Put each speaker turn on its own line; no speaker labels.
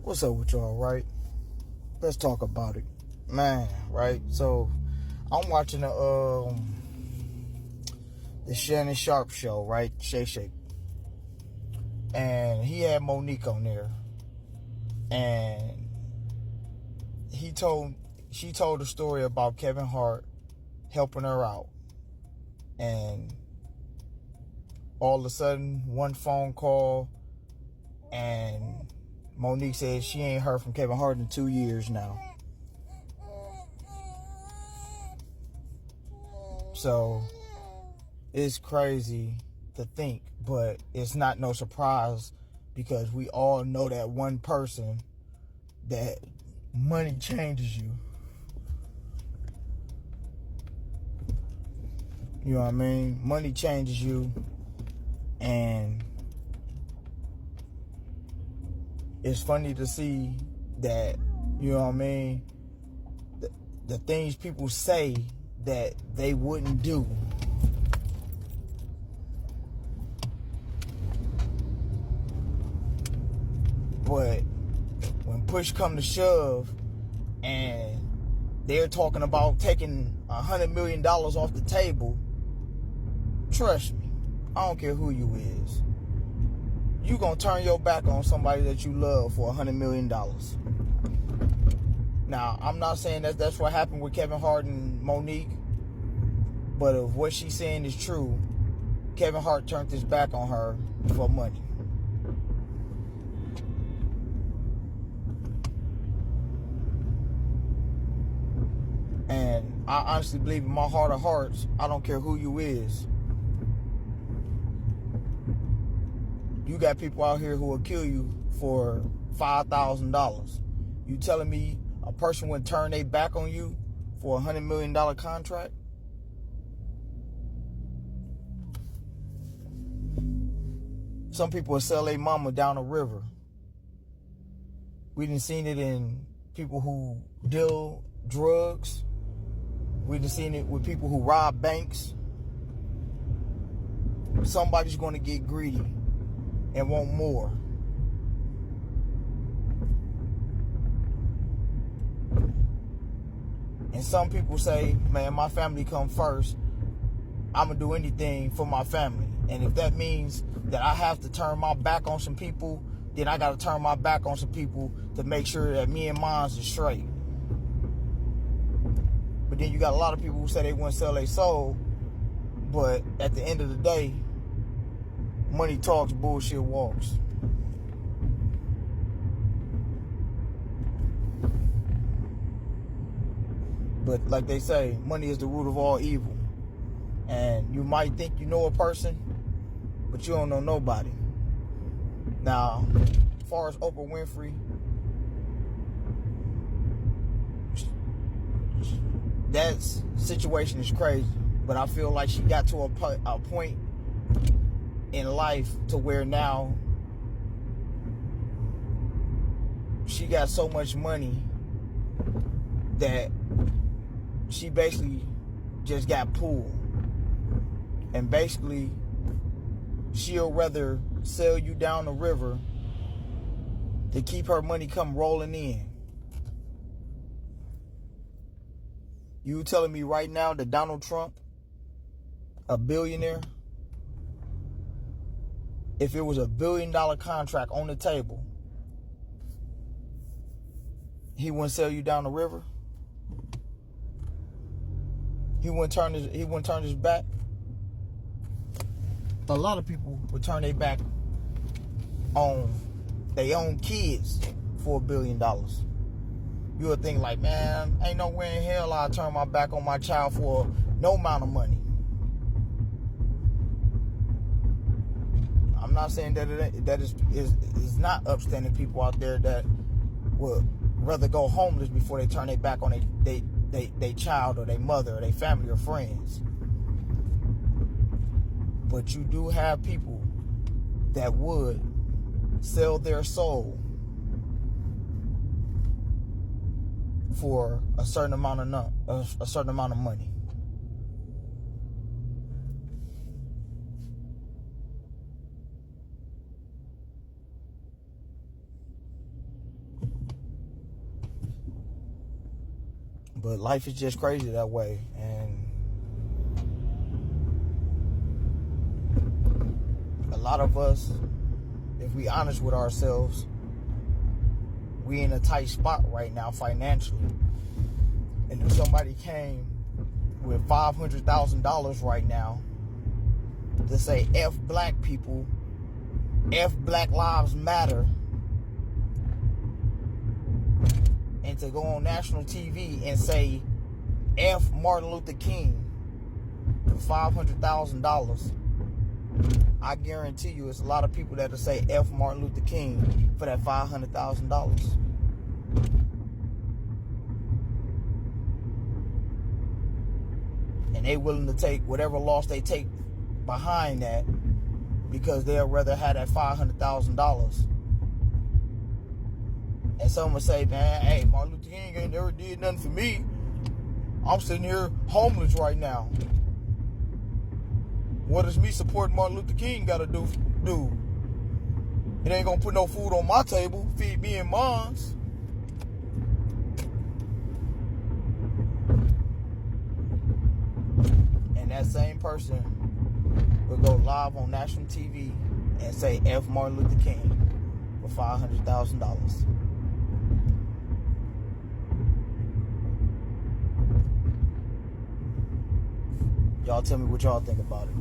What's up with y'all, right? Let's talk about it. Man, right? So, I'm watching the Shannon Sharp show, right? Shay. And he had Monique on there. And she told a story about Kevin Hart helping her out. And all of a sudden, one phone call, and Monique said she ain't heard from Kevin Hart in 2 years now. So it's crazy to think, but it's not no surprise because we all know that one person that money changes you. You know what I mean? Money changes you, and it's funny to see that, you know what I mean, the things people say that they wouldn't do. But when push come to shove and they're talking about taking $100 million off the table, trust me, I don't care who you is, you gonna turn your back on somebody that you love for $100 million. Now, I'm not saying that that's what happened with Kevin Hart and Monique, but if what she's saying is true, Kevin Hart turned his back on her for money. And I honestly believe in my heart of hearts, I don't care who you is. You got people out here who will kill you for $5,000. You telling me a person would turn their back on you for a $100 million contract? Some people will sell their mama down a river. We done seen it in people who deal drugs. We done seen it with people who rob banks. Somebody's going to get greedy and want more. And some people say, man, my family come first. I'm going to do anything for my family. And if that means that I have to turn my back on some people, then I got to turn my back on some people to make sure that me and mine's is straight. But then you got a lot of people who say they wouldn't sell their soul. But at the end of the day, money talks, bullshit walks. But like they say, money is the root of all evil. And you might think you know a person, but you don't know nobody. Now, as far as Oprah Winfrey, that situation is crazy. But I feel like she got to a point in life to where now she got so much money that she basically just got pulled. And basically, she'll rather sell you down the river to keep her money come rolling in. You telling me right now that Donald Trump, a billionaire, if it was $1 billion contract on the table, he wouldn't sell you down the river? He wouldn't turn his back? A lot of people would turn their back on their own kids for $1 billion. You would think like, man, ain't no way in hell I'll turn my back on my child for no amount of money. I'm not saying that that is not upstanding people out there that would rather go homeless before they turn their back on their child or their mother or their family or friends. But you do have people that would sell their soul for a certain amount of money. But life is just crazy that way. And a lot of us, if we honest with ourselves, we in a tight spot right now financially. And if somebody came with $500,000 right now to say F black people, F Black Lives Matter, and to go on national TV and say F Martin Luther King for $500,000, I guarantee you it's a lot of people that'll say F Martin Luther King for that $500,000. And they willing to take whatever loss they take behind that, because they'll rather have that $500,000. And some would say, man, hey, Martin Luther King ain't never did nothing for me. I'm sitting here homeless right now. What does me supporting Martin Luther King got to do? It ain't going to put no food on my table, feed me and mines. And that same person will go live on national TV and say F Martin Luther King for $500,000. Y'all tell me what y'all think about it.